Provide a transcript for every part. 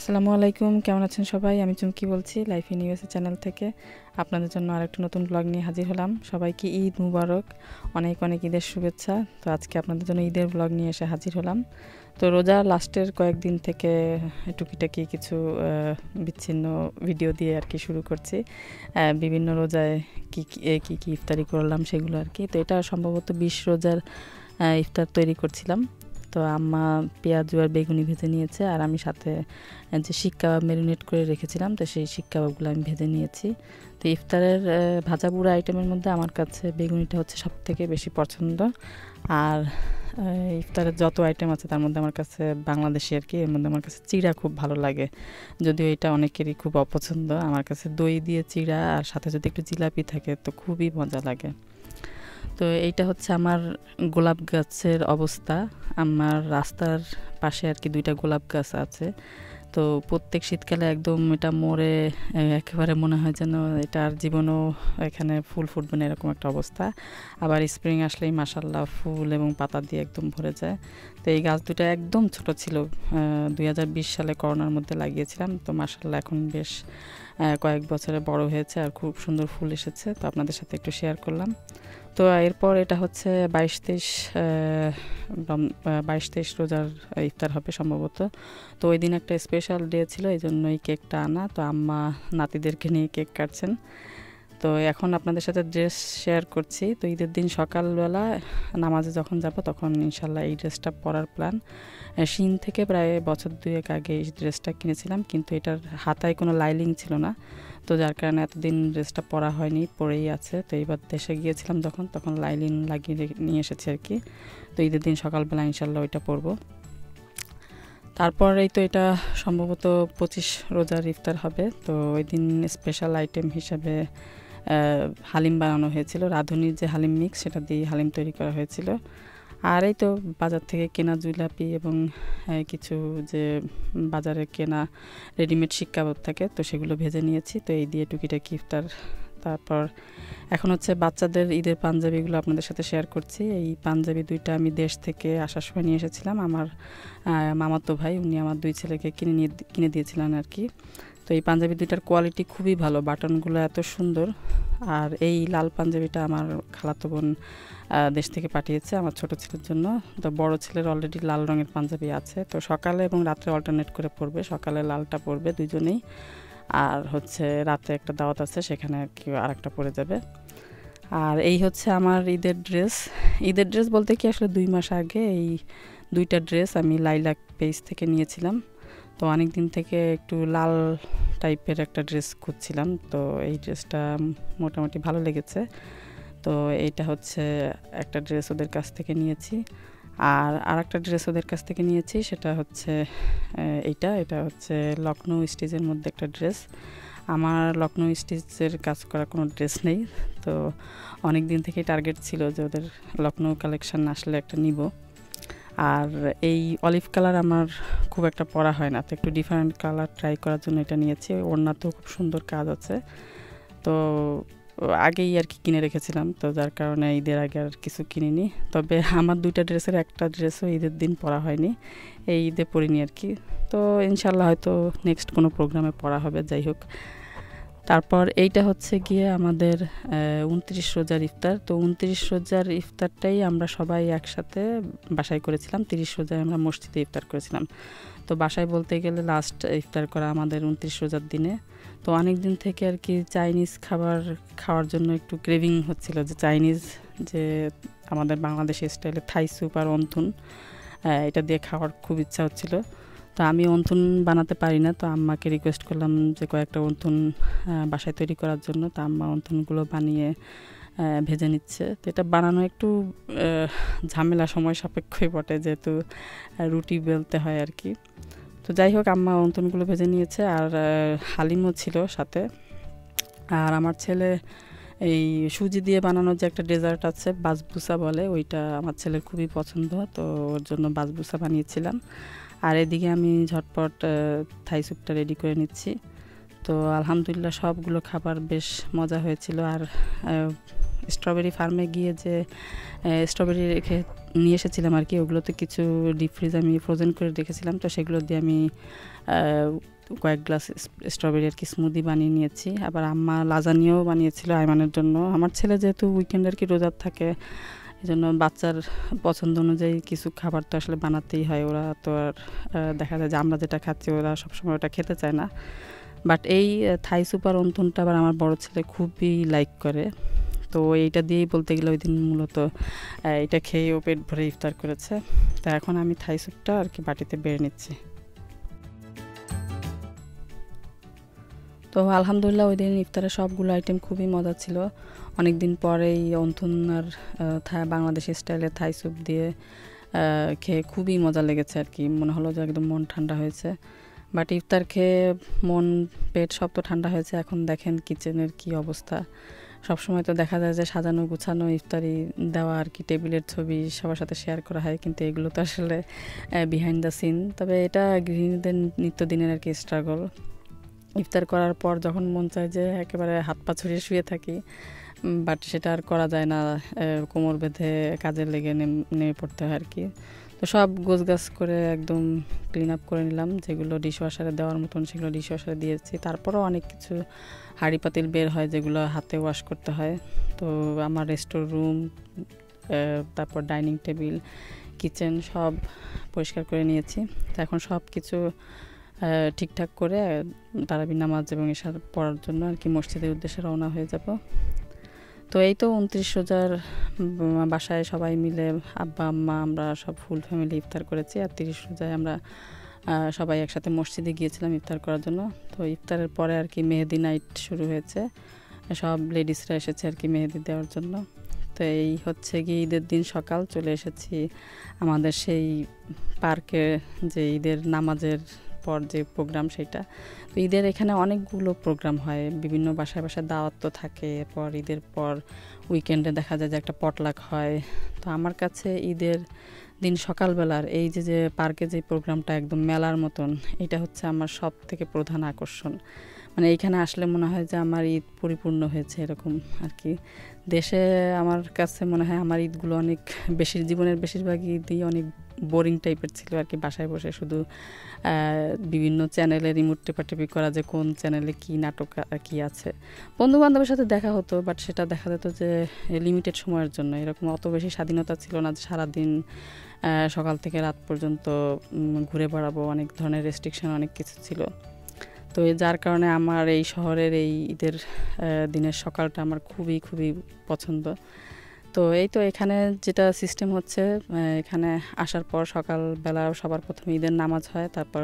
আসসালামু আলাইকুম, কেমন আছেন সবাই? আমি চুমকি বলছি লাইফ ইন ইউএসএ চ্যানেল থেকে। আপনাদের জন্য আরেকটা নতুন ব্লগ নিয়ে হাজির হলাম। সবাইকে ঈদ মুবারক, অনেক অনেক ঈদের শুভেচ্ছা। তো আজকে আপনাদের জন্য ঈদের ব্লগ নিয়ে এসে হাজির হলাম। তো রোজা লাস্টের কয়েকদিন থেকে টুকিটাকি কিছু বিচ্ছিন্ন ভিডিও দিয়ে আর কি শুরু করছি। বিভিন্ন রোজায় কী কী ইফতারি করলাম সেগুলো আর কি। তো এটা সম্ভবত 20 রোজার ইফতার তৈরি করছিলাম। তো আম্মা পেঁয়াজ আর বেগুনি ভেজে নিয়েছে, আর আমি সাথে যে শিক কাবাব ম্যারিনেট করে রেখেছিলাম, তো সেই শিক কাবাবগুলো আমি ভেজে নিয়েছি। তো ইফতারের ভাজা পুরো আইটেমের মধ্যে আমার কাছে বেগুনিটা হচ্ছে সব থেকে বেশি পছন্দ। আর ইফতারের যত আইটেম আছে তার মধ্যে আমার কাছে বাংলাদেশি আর কি, এর মধ্যে আমার কাছে চিড়া খুব ভালো লাগে, যদিও এটা অনেকেরই খুব অপছন্দ। আমার কাছে দই দিয়ে চিড়া আর সাথে যদি একটু জিলাপি থাকে তো খুবই মজা লাগে। তো এইটা হচ্ছে আমার গোলাপ গাছের অবস্থা। আমার রাস্তার পাশে আর কি 2টা গোলাপ গাছ আছে। তো প্রত্যেক শীতকালে একদম এটা মরে একেবারে মনে হয় যেন এটা আর জীবনও এখানে ফুল ফুটবে না, এরকম একটা অবস্থা। আবার স্প্রিং আসলেই মাশাল্লাহ ফুল এবং পাতা দিয়ে একদম ভরে যায়। তো এই গাছ দুটো একদম ছোট ছিল, 2020 সালে করোনার মধ্যে লাগিয়েছিলাম। তো মাশাল্লাহ এখন বেশ কয়েক বছরে বড় হয়েছে আর খুব সুন্দর ফুল এসেছে। তো আপনাদের সাথে একটু শেয়ার করলাম। তো এরপর এটা হচ্ছে 22-23 রোজার ইফতার হবে সম্ভবত। তো ওই দিন একটা স্পেশাল ডে ছিল, এই জন্যই কেকটা আনা। তো আম্মা নাতিদেরকে নিয়ে কেক কাটছেন। তো এখন আপনাদের সাথে ড্রেস শেয়ার করছি। তো ঈদের দিন সকালবেলা নামাজে যখন যাব তখন ইনশাল্লাহ এই ড্রেসটা পরার প্ল্যান। শিন থেকে প্রায় বছর 2 আগে এই ড্রেসটা কিনেছিলাম, কিন্তু এটার হাতায় কোনো লাইলিং ছিল না। তো যার কারণে এতদিন ড্রেসটা পরা হয়নি, পরেই আছে। তো এইবার দেশে গিয়েছিলাম তখন লাইলিং লাগিয়ে নিয়ে এসেছি আর কি। তো ঈদের দিন সকালবেলা ইনশাল্লাহ ওইটা পরবো। তারপরেই তো এটা সম্ভবত 25 রোজার ইফতার হবে। তো ওই দিন স্পেশাল আইটেম হিসাবে হালিম বানানো হয়েছিল। রাঁধুনির যে হালিম মিক্স, সেটা দিয়ে হালিম তৈরি করা হয়েছিল। আর এই তো বাজার থেকে কেনা জিলাপি এবং কিছু যে বাজারে কেনা রেডিমেড শিক কাবাব থাকে, তো সেগুলো ভেজে নিয়েছি। তো এই দিয়ে টুকিটাকি ইফতার। তারপর এখন হচ্ছে বাচ্চাদের ঈদের পাঞ্জাবিগুলো আপনাদের সাথে শেয়ার করছি। এই পাঞ্জাবি 2টা আমি দেশ থেকে আসার সময় নিয়ে এসেছিলাম। আমার মামাতো ভাই, উনি আমার 2 ছেলেকে কিনে দিয়েছিলেন আর কি। তো এই পাঞ্জাবি 2টার কোয়ালিটি খুবই ভালো, বাটনগুলো এত সুন্দর। আর এই লাল পাঞ্জাবিটা আমার খালাতো বোন দেশ থেকে পাঠিয়েছে আমার ছোট ছেলের জন্য। তো বড় ছেলের অলরেডি লাল রঙের পাঞ্জাবি আছে, তো সকালে এবং রাত্রে অল্টারনেট করে পরবে। সকালে লালটা পরবে দুজনেই, আর হচ্ছে রাতে একটা দাওয়াত আছে সেখানে আর কি আরেকটা পরে যাবে। আর এই হচ্ছে আমার ঈদের ড্রেস বলতে কি আসলে 2 মাস আগে এই 2টা ড্রেস আমি লাইলাক পেজ থেকে নিয়েছিলাম। তো অনেক দিন থেকে একটু লাল টাইপের একটা ড্রেস খুঁজছিলাম, তো এই ড্রেসটা মোটামুটি ভালো লেগেছে। তো এইটা হচ্ছে একটা ড্রেস ওদের কাছ থেকে নিয়েছি। আর একটা ড্রেস ওদের কাছ থেকে নিয়েছি, সেটা হচ্ছে এটা হচ্ছে লখনৌ স্টিচের মধ্যে একটা ড্রেস। আমার লখনৌ স্টিচের কাজ করা কোনো ড্রেস নেই, তো অনেক দিন থেকেই টার্গেট ছিল যে ওদের লখনৌ কালেকশান আসলে একটা নিব। আর এই অলিভ কালার আমার খুব একটা পরা হয় না, তো একটু ডিফারেন্ট কালার ট্রাই করার জন্য এটা নিয়েছি। ওড়নাতেও খুব সুন্দর কাজ আছে। তো আগেই আর কি কিনে রেখেছিলাম, তো যার কারণে ঈদের আগে আর কিছু কিনিনি। তবে আমার 2টা ড্রেসের একটা ড্রেসও ঈদের দিন পরা হয়নি, এই ঈদে পরিনি আর কি। তো ইনশাল্লাহ হয়তো নেক্সট কোনো প্রোগ্রামে পরা হবে। যাই হোক, তারপর এইটা হচ্ছে গিয়ে আমাদের 29 রোজার ইফতার। তো 29 রোজার ইফতারটাই আমরা সবাই একসাথে বাসায় করেছিলাম। 30 রোজায় আমরা মসজিদে ইফতার করেছিলাম। তো বাসায় বলতে গেলে লাস্ট ইফতার করা আমাদের 29 রোজার দিনে। তো অনেক দিন থেকে আর কি চাইনিজ খাবার খাওয়ার জন্য একটু ক্রেভিং হচ্ছিল, যে চাইনিজ যে আমাদের বাংলাদেশি স্টাইলে থাই স্যুপ আর অন্থুন, এটা দিয়ে খাওয়ার খুব ইচ্ছা হচ্ছিল। তো আমি অন্থুন বানাতে পারি না, তো আম্মাকে রিকোয়েস্ট করলাম যে কয়েকটা অন্থুন বাসায় তৈরি করার জন্য। তো আম্মা অন্থুনগুলো বানিয়ে ভেজে নিচ্ছে। তো এটা বানানো একটু ঝামেলা সময় সাপেক্ষই বটে, যেহেতু রুটি বেলতে হয় আর কি। তো যাই হোক, আম্মা অন্থনগুলো ভেজে নিয়েছে, আর হালিমও ছিল সাথে। আর আমার ছেলে এই সুজি দিয়ে বানানো যে একটা ডেজার্ট আছে, বাসবুসা বলে, ওইটা আমার ছেলের খুবই পছন্দ, তো ওর জন্য বাসবুসা বানিয়েছিলাম। আর এদিকে আমি ঝটপট থাই স্যুপটা রেডি করে নিচ্ছি। তো আলহামদুলিল্লাহ সবগুলো খাবার বেশ মজা হয়েছিল। আর স্ট্রবেরি ফার্মে গিয়ে যে স্ট্রবেরি রেখে নিয়ে এসেছিলাম আর কি, ওগুলোতে কিছু ডিপ ফ্রিজ আমি ফ্রোজেন করে রেখেছিলাম। তো সেগুলো দিয়ে আমি কয়েক গ্লাস স্ট্রবেরি আর কি স্মুদি বানিয়ে নিয়েছি। আবার আম্মা লাজানিও বানিয়েছিল আইমানের জন্য। আমার ছেলে যেহেতু উইকেন্ডে আর কি রোজা থাকে, এই জন্য বাচ্চার পছন্দ অনুযায়ী কিছু খাবার তো আসলে বানাতেই হয়। ওরা তো আর দেখা যায় যে আমরা যেটা খাচ্ছি ওরা সবসময় ওটা খেতে চায় না। বাট এই থাই স্যুপ আর অন্তুনটা আবার আমার বড় ছেলে খুবই লাইক করে। তো এইটা দিয়েই বলতে গেলে ওই দিন মূলত এটা খেয়ে ও পেট ভরে ইফতার করেছে। তো এখন আমি থাই স্যুপটা আর কি বাটিতে বেড়ে নিচ্ছি। তো আলহামদুলিল্লাহ ওই দিন ইফতারের সবগুলো আইটেম খুবই মজা ছিল। অনেক দিন পরে এই অন্থুন আর বাংলাদেশি স্টাইলে থাই স্যুপ দিয়ে খেয়ে খুবই মজা লেগেছে আর কি। মনে হলো যে একদম মন ঠান্ডা হয়েছে। বাট ইফতার খেয়ে মন পেট সব তো ঠান্ডা হয়েছে। এখন দেখেন কিচেনের কি অবস্থা। সবসময় তো দেখা যায় যে সাজানো গুছানো ইফতারি দেওয়া আর কি, টেবিলের ছবি সবার সাথে শেয়ার করা হয়, কিন্তু এগুলো তো আসলে বিহাইন্ড দ্য সিন। তবে এটা গৃহিণীদের নিত্যদিনের আর কি স্ট্রাগল। ইফতার করার পর যখন মন চায় যে একেবারে হাত পা ছড়িয়ে শুয়ে থাকি, বাট সেটা আর করা যায় না, কোমর বেঁধে কাজে লেগে নেমে পড়তে হয় আর কি। তো সব গোছগাছ করে একদম ক্লিন আপ করে নিলাম। যেগুলো ডিশওয়াশারে দেওয়ার মতন সেগুলো ডিশওয়াশারে দিয়েছি। তারপরেও অনেক কিছু হাঁড়ি পাতিল বের হয় যেগুলো হাতে ওয়াশ করতে হয়। তো আমার রেস্টোর রুম, তারপর ডাইনিং টেবিল, কিচেন সব পরিষ্কার করে নিয়েছি। তো এখন সব কিছু ঠিকঠাক করে তারাবি নামাজ এবং এশার পড়ার জন্য আর কি মসজিদের উদ্দেশ্যে রওনা হয়ে যাব। তো এই তো 29 রোজার বাসায় সবাই মিলে আব্বা আম্মা আমরা সব ফুল ফ্যামিলি ইফতার করেছি। আর 30 রোজায় আমরা সবাই একসাথে মসজিদে গিয়েছিলাম ইফতার করার জন্য। তো ইফতারের পরে আর কি মেহেদি নাইট শুরু হয়েছে, সব লেডিসরা এসেছে আর কি মেহেদি দেওয়ার জন্য। তো এই হচ্ছে গিয়ে ঈদের দিন সকাল চলে এসেছি আমাদের সেই পার্কে, যে ঈদের নামাজের পর যে প্রোগ্রাম সেটা। তো ঈদের এখানে অনেকগুলো প্রোগ্রাম হয়, বিভিন্ন বাসায় বাসায় দাওয়াত তো থাকে। এরপর ঈদের পর উইকেন্ডে দেখা যায় যে একটা পটলাক হয়। তো আমার কাছে ঈদের দিন সকালবেলার এই যে পার্কে যে প্রোগ্রামটা একদম মেলার মতন, এটা হচ্ছে আমার সব থেকে প্রধান আকর্ষণ। মানে এইখানে আসলে মনে হয় যে আমার ঈদ পরিপূর্ণ হয়েছে এরকম আর কি। দেশে আমার কাছে মনে হয় আমার ঈদগুলো অনেক জীবনের বেশিরভাগ ঈদই অনেক বোরিং টাইপের ছিল আর কি। বাসায় বসে শুধু বিভিন্ন চ্যানেলে রিমোট টেপাটেপি করা, যে কোন চ্যানেলে কি নাটক কি আছে। বন্ধু বান্ধবের সাথে দেখা হতো, বাট সেটা দেখা যেত যে লিমিটেড সময়ের জন্য। এরকম অত বেশি স্বাধীনতা ছিল না যে সারাদিন সকাল থেকে রাত পর্যন্ত ঘুরে বেড়াবো। অনেক ধরনের রেস্ট্রিকশন, অনেক কিছু ছিল। তো যার কারণে আমার এই শহরের এই ঈদের দিনের সকালটা আমার খুবই খুবই পছন্দ। তো এই তো এখানে যেটা সিস্টেম হচ্ছে, এখানে আসার পর সকালবেলা সবার প্রথমে ঈদের নামাজ হয়, তারপর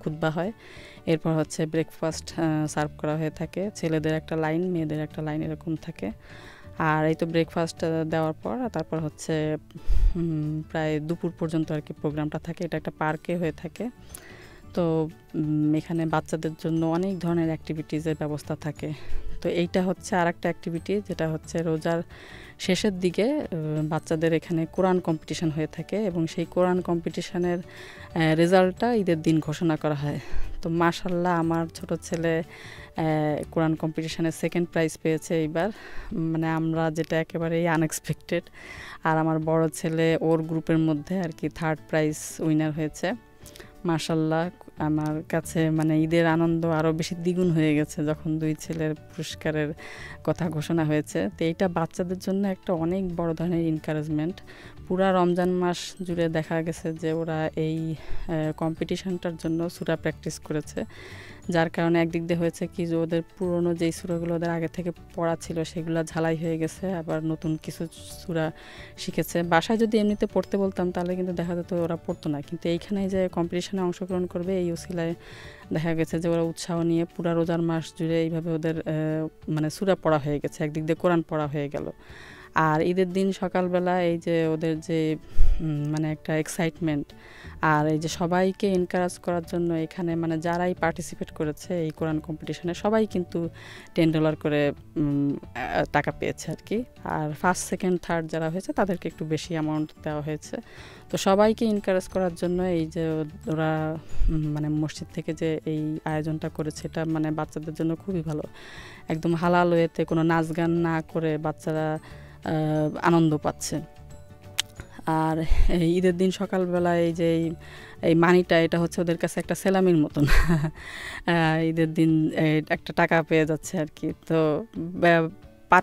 খুতবা হয়, এরপর হচ্ছে ব্রেকফাস্ট সার্ভ করা হয়ে থাকে। ছেলেদের একটা লাইন, মেয়েদের একটা লাইন, এরকম থাকে। আর এই তো ব্রেকফাস্ট দেওয়ার পর তারপর হচ্ছে প্রায় দুপুর পর্যন্ত আর কি প্রোগ্রামটা থাকে। এটা একটা পার্কে হয়ে থাকে। তো এখানে বাচ্চাদের জন্য অনেক ধরনের অ্যাক্টিভিটিসের ব্যবস্থা থাকে। তো এইটা হচ্ছে আর একটা অ্যাক্টিভিটি, যেটা হচ্ছে রোজার শেষের দিকে বাচ্চাদের এখানে কোরআন কম্পিটিশান হয়ে থাকে, এবং সেই কোরআন কম্পিটিশানের রেজাল্টটা ঈদের দিন ঘোষণা করা হয়। তো মাশাআল্লাহ আমার ছোট ছেলে কোরআন কম্পিটিশানে সেকেন্ড প্রাইজ পেয়েছে এইবার। মানে আমরা যেটা একেবারেই আনএক্সপেক্টেড। আর আমার বড় ছেলে ওর গ্রুপের মধ্যে আর কি থার্ড প্রাইজ উইনার হয়েছে। মাশাআল্লাহ আমার কাছে মানে ঈদের আনন্দ আরও বেশি দ্বিগুণ হয়ে গেছে যখন দুই ছেলের পুরস্কারের কথা ঘোষণা হয়েছে। তো এইটা বাচ্চাদের জন্য একটা অনেক বড় ধরনের এনকারেজমেন্ট। পুরা রমজান মাস জুড়ে দেখা গেছে যে ওরা এই কম্পিটিশনটার জন্য সূরা প্র্যাকটিস করেছে, যার কারণে একদিক দিয়ে হয়েছে কি যে ওদের পুরনো যেই সূরাগুলো ওদের আগে থেকে পড়া ছিল সেগুলো ঝালাই হয়ে গেছে, আবার নতুন কিছু সূরা শিখেছে। বাসায় যদি এমনিতে পড়তে বলতাম তাহলে কিন্তু দেখা যেত ওরা পড়তো না, কিন্তু এইখানে যে কম্পিটিশনে অংশগ্রহণ করবে এই ওসিলায় দেখা গেছে যে ওরা উৎসাহ নিয়ে পুরা রোজার মাস জুড়ে এইভাবে ওদের মানে সূরা পড়া হয়ে গেছে, একদিক দিয়ে কোরআন পড়া হয়ে গেল। আর ঈদের দিন সকালবেলা এই যে ওদের যে মানে একটা এক্সাইটমেন্ট, আর এই যে সবাইকে এনকারেজ করার জন্য এখানে মানে যারাই পার্টিসিপেট করেছে এই কোরআন কম্পিটিশনে সবাই কিন্তু $10 করে টাকা পেয়েছে আর কি। আর ফার্স্ট সেকেন্ড থার্ড যারা হয়েছে তাদেরকে একটু বেশি অ্যামাউন্ট দেওয়া হয়েছে। তো সবাইকে এনকারেজ করার জন্য এই যে ওরা মানে মসজিদ থেকে যে এই আয়োজনটা করেছে, এটা মানে বাচ্চাদের জন্য খুবই ভালো। একদম হালাল ওয়েতে কোনো নাচ গান না করে বাচ্চারা আনন্দ পাচ্ছে। আর এই ঈদের দিন সকালবেলায় এই যে এই মানিটা এটা হচ্ছে ওদের কাছে একটা সেলামির মতন ঈদের দিন একটা টাকা পেয়ে যাচ্ছে আর কি। তো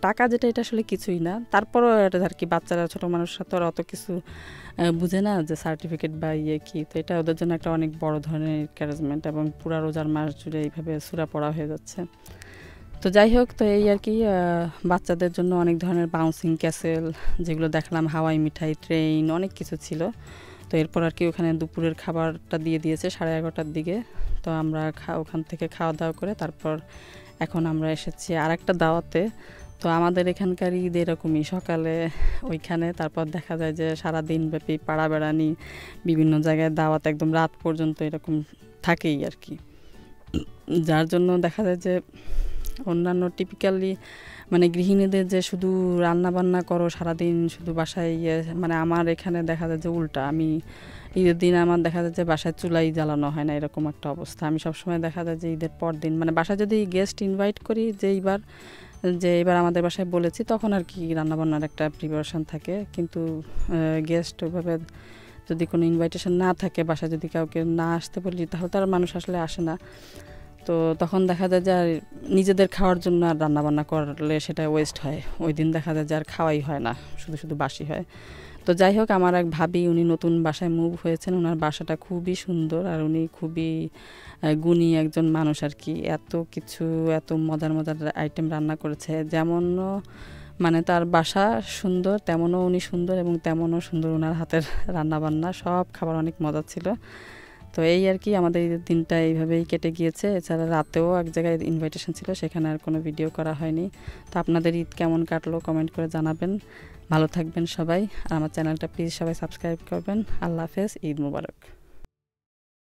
টাকা যেটা এটা আসলে কিছুই না, তারপরও এটা আর কি বাচ্চারা ছোটো মানুষরা তো অত কিছু বুঝে না যে সার্টিফিকেট বা ইয়ে কী, তো এটা ওদের জন্য একটা অনেক বড় ধরনের এনকারেজমেন্ট এবং পুরা রোজার মাস জুড়ে এইভাবে সূরা পড়া হয়ে যাচ্ছে। তো যাই হোক, তো এই আর কি বাচ্চাদের জন্য অনেক ধরনের বাউন্সিং ক্যাসেল যেগুলো দেখলাম, হাওয়াই মিঠাই, ট্রেন, অনেক কিছু ছিল। তো এরপর আর কি ওখানে দুপুরের খাবারটা দিয়ে দিয়েছে 11:30টার দিকে। তো আমরা ওখান থেকে খাওয়া দাওয়া করে তারপর এখন আমরা এসেছি আর একটা দাওয়াতে। তো আমাদের এখানকার ঈদ এরকমই, সকালে ওইখানে, তারপর দেখা যায় যে সারাদিন ব্যাপী পাড়া বেড়ানি, বিভিন্ন জায়গায় দাওয়াত, একদম রাত পর্যন্ত এরকম থাকেই আর কি। যার জন্য দেখা যায় যে অন্যান্য টিপিক্যালি মানে গৃহিণীদের যে শুধু রান্না বান্না করো সারাদিন শুধু বাসায় মানে আমার এখানে দেখা যায় যে উল্টা, আমি ঈদের দিন আমার দেখা যায় যে বাসায় চুলাই জ্বালানো হয় না, এরকম একটা অবস্থা। আমি সবসময় দেখা যায় যে ঈদের পর দিন মানে বাসায় যদি গেস্ট ইনভাইট করি, যে এবার আমাদের বাসায় বলেছি, তখন আর কি রান্নাবান্নার একটা প্রিপারেশান থাকে। কিন্তু গেস্ট ওইভাবে যদি কোনো ইনভাইটেশন না থাকে, বাসায় যদি কাউকে না আসতে বলি, তাহলে তার মানুষ আসলে আসে না। তো তখন দেখা যায় যে আর নিজেদের খাওয়ার জন্য আর রান্নাবান্না করলে সেটা ওয়েস্ট হয়, ওই দিন দেখা যায় যে আর খাওয়াই হয় না, শুধু শুধু বাসি হয়। তো যাই হোক, আমার এক ভাবি, উনি নতুন বাসায় মুভ হয়েছেন, ওনার বাসাটা খুবই সুন্দর আর উনি খুবই গুণী একজন মানুষ আর কি। এত কিছু, এত মজার মজার আইটেম রান্না করেছে, যেমনও মানে তার বাসা সুন্দর তেমনও উনি সুন্দর, এবং তেমনও সুন্দর ওনার হাতের রান্নাবান্না, সব খাবার অনেক মজা ছিল। তো এই আর কি আমাদের ঈদের দিনটা এইভাবেই কেটে গিয়েছে। এছাড়া রাতেও এক জায়গায় ইনভাইটেশন ছিল, সেখানে আর কোনো ভিডিও করা হয়নি। তো আপনাদের ঈদ কেমন কাটলো কমেন্ট করে জানাবেন। ভালো থাকবেন সবাই, আর আমার চ্যানেলটা প্লিজ সবাই সাবস্ক্রাইব করবেন। আল্লাহ হাফেজ, ঈদ মুবারক।